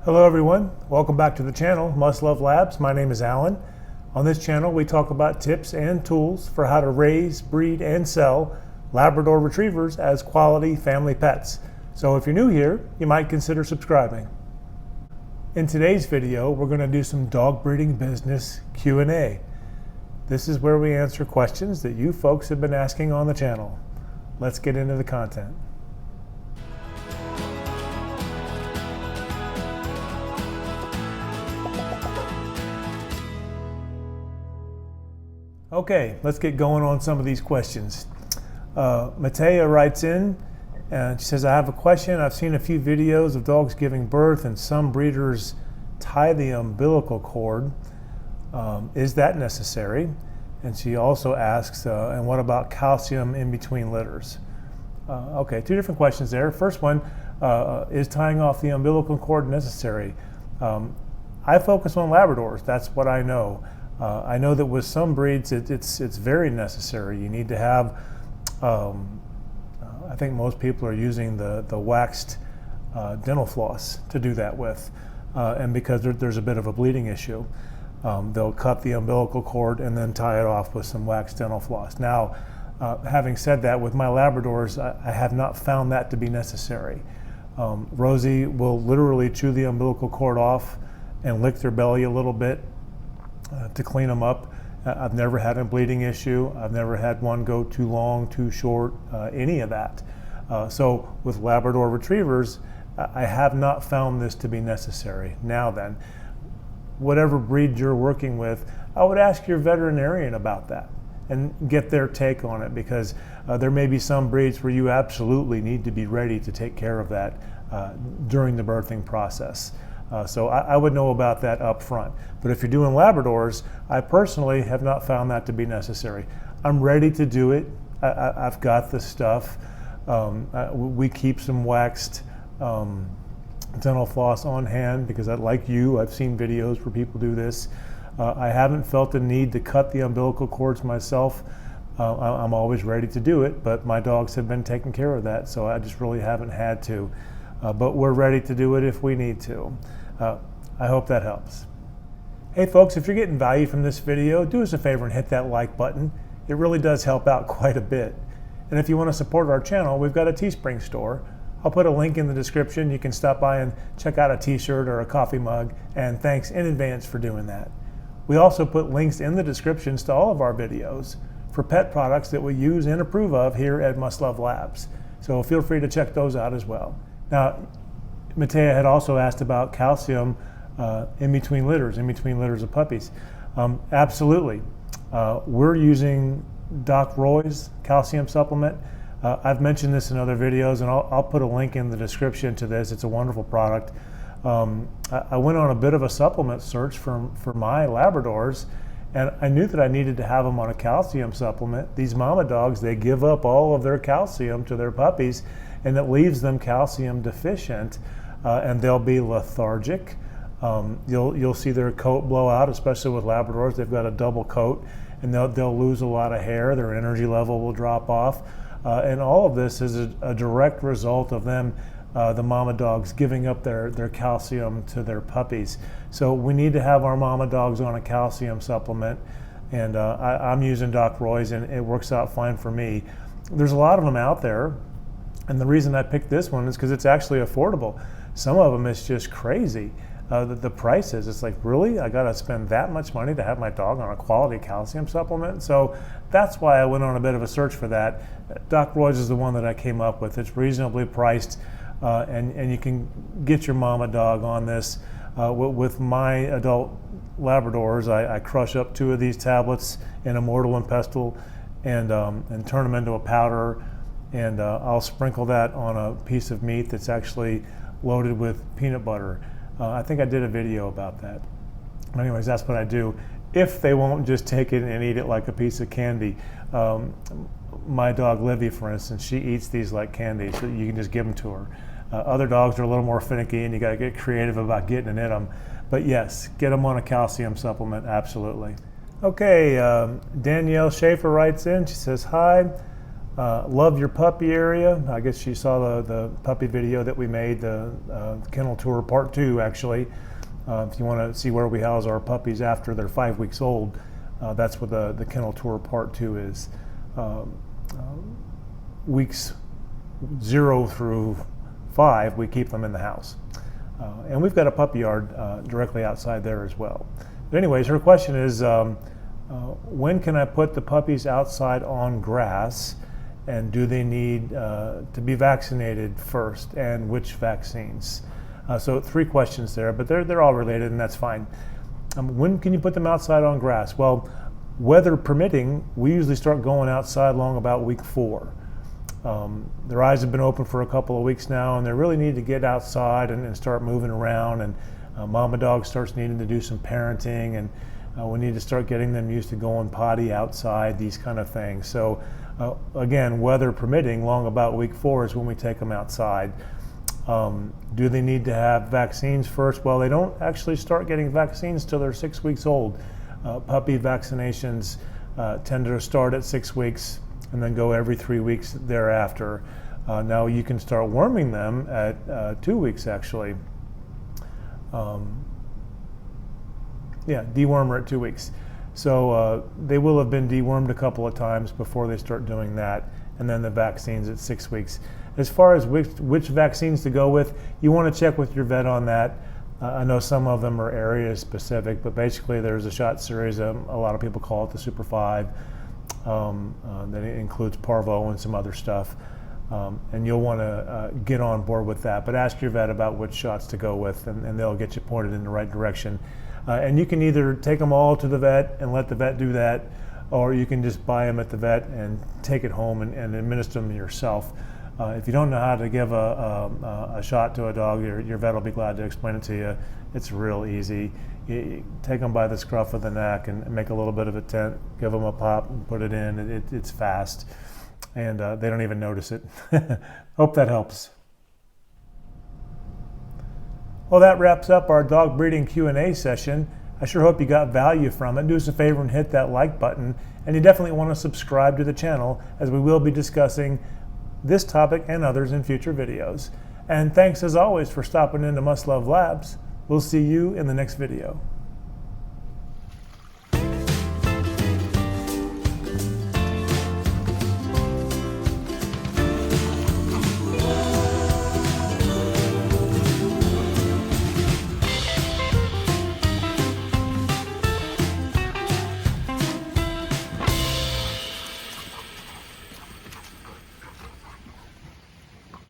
Hello everyone, welcome back to the channel, Must Love Labs. My name is Alan. On this channel we talk about tips and tools for how to raise, breed, and sell Labrador Retrievers as quality family pets. So if you're new here, you might consider subscribing. In today's video, we're going to do some dog breeding business Q&A. This is where we answer questions that you folks have been asking on the channel. Let's get into the content. Okay, let's get going on some of these questions. Matea writes in and she says, I have a question. I've seen a few videos of dogs giving birth and some breeders tie the umbilical cord. Is that necessary? And she also asks, and what about calcium in between litters? Okay, two different questions there. First one, is tying off the umbilical cord necessary? I focus on Labradors, that's what I know. I know that with some breeds it's very necessary. You need to have, I think most people are using the waxed dental floss to do that with. And because there's a bit of a bleeding issue, they'll cut the umbilical cord and then tie it off with some waxed dental floss. Now, having said that, with my Labradors, I have not found that to be necessary. Rosie will literally chew the umbilical cord off and lick their belly a little bit to clean them up. I've never had a bleeding issue. I've never had one go too long, too short, any of that. So with Labrador Retrievers, I have not found this to be necessary. Now then, whatever breed you're working with, I would ask your veterinarian about that and get their take on it, because there may be some breeds where you absolutely need to be ready to take care of that during the birthing process. So I would know about that up front. But if you're doing Labradors, I personally have not found that to be necessary. I'm ready to do it. I've got the stuff. We keep some waxed dental floss on hand because, like you, I've seen videos where people do this. I haven't felt the need to cut the umbilical cords myself. I'm always ready to do it, but my dogs have been taking care of that, so I just really haven't had to. But we're ready to do it if we need to. I hope that helps. Hey folks, if you're getting value from this video, do us a favor and hit that like button. It really does help out quite a bit. And if you want to support our channel, we've got a Teespring store. I'll put a link in the description. You can stop by and check out a t-shirt or a coffee mug, and thanks in advance for doing that. We also put links in the descriptions to all of our videos for pet products that we use and approve of here at Must Love Labs. So feel free to check those out as well. Now, Matea had also asked about calcium in between litters of puppies. Absolutely. We're using Doc Roy's calcium supplement. I've mentioned this in other videos, and I'll put a link in the description to this. It's a wonderful product. I went on a bit of a supplement search for my Labradors, and I knew that I needed to have them on a calcium supplement. These mama dogs, they give up all of their calcium to their puppies, and it leaves them calcium deficient, and they'll be lethargic. You'll see their coat blow out, especially with Labradors. They've got a double coat, and they'll lose a lot of hair. Their energy level will drop off, and all of this is a direct result of them, the mama dogs, giving up their calcium to their puppies. So we need to have our mama dogs on a calcium supplement, and I'm using Doc Roy's, and it works out fine for me. There's a lot of them out there, and the reason I picked this one is because it's actually affordable. Some of them it's just crazy. The prices, it's like, really? I gotta spend that much money to have my dog on a quality calcium supplement? So that's why I went on a bit of a search for that. Doc Roy's is the one that I came up with. It's reasonably priced, and you can get your mama dog on this. With my adult Labradors, I crush up 2 of these tablets in a mortar and pestle and turn them into a powder, and I'll sprinkle that on a piece of meat that's actually loaded with peanut butter. I think I did a video about that. Anyways, that's what I do. If they won't just take it and eat it like a piece of candy. My dog Livy, for instance, she eats these like candy, so you can just give them to her. Other dogs are a little more finicky, and you got to get creative about getting it in them. But yes, get them on a calcium supplement, absolutely. Okay, Danielle Schaefer writes in. She says, hi. Love your puppy area. I guess you saw the puppy video that we made, the kennel tour part 2 actually. If you want to see where we house our puppies after they're 5 weeks old, that's what the kennel tour part 2 is. Weeks 0 through 5, we keep them in the house. And we've got a puppy yard directly outside there as well. But anyways, her question is, when can I put the puppies outside on grass, and do they need to be vaccinated first, and which vaccines? So 3 questions there, but they're all related, and that's fine. When can you put them outside on grass? Well, weather permitting, we usually start going outside along about week 4. Their eyes have been open for a couple of weeks now, and they really need to get outside and start moving around, and mama dog starts needing to do some parenting, and we need to start getting them used to going potty outside, these kind of things. So again, weather permitting, long about week 4 is when we take them outside. Do they need to have vaccines first? Well, they don't actually start getting vaccines till they're 6 weeks old. Puppy vaccinations tend to start at 6 weeks and then go every 3 weeks thereafter. Now you can start worming them at 2 weeks actually. Dewormer at 2 weeks. So they will have been dewormed a couple of times before they start doing that, and then the vaccines at 6 weeks. As far as which vaccines to go with, you want to check with your vet on that. I know some of them are area specific, but basically there's a shot series, a lot of people call it the Super 5, that includes parvo and some other stuff. And you'll want to get on board with that, but ask your vet about which shots to go with, and they'll get you pointed in the right direction. And you can either take them all to the vet and let the vet do that, or you can just buy them at the vet and take it home and administer them yourself. If you don't know how to give a shot to a dog, your vet will be glad to explain it to you. It's real easy. You take them by the scruff of the neck and make a little bit of a tent, give them a pop and put it in. It's fast, and they don't even notice it. Hope that helps. Well, that wraps up our dog breeding Q&A session. I sure hope you got value from it. Do us a favor and hit that like button, and you definitely want to subscribe to the channel, as we will be discussing this topic and others in future videos. And thanks as always for stopping into Must Love Labs. We'll see you in the next video.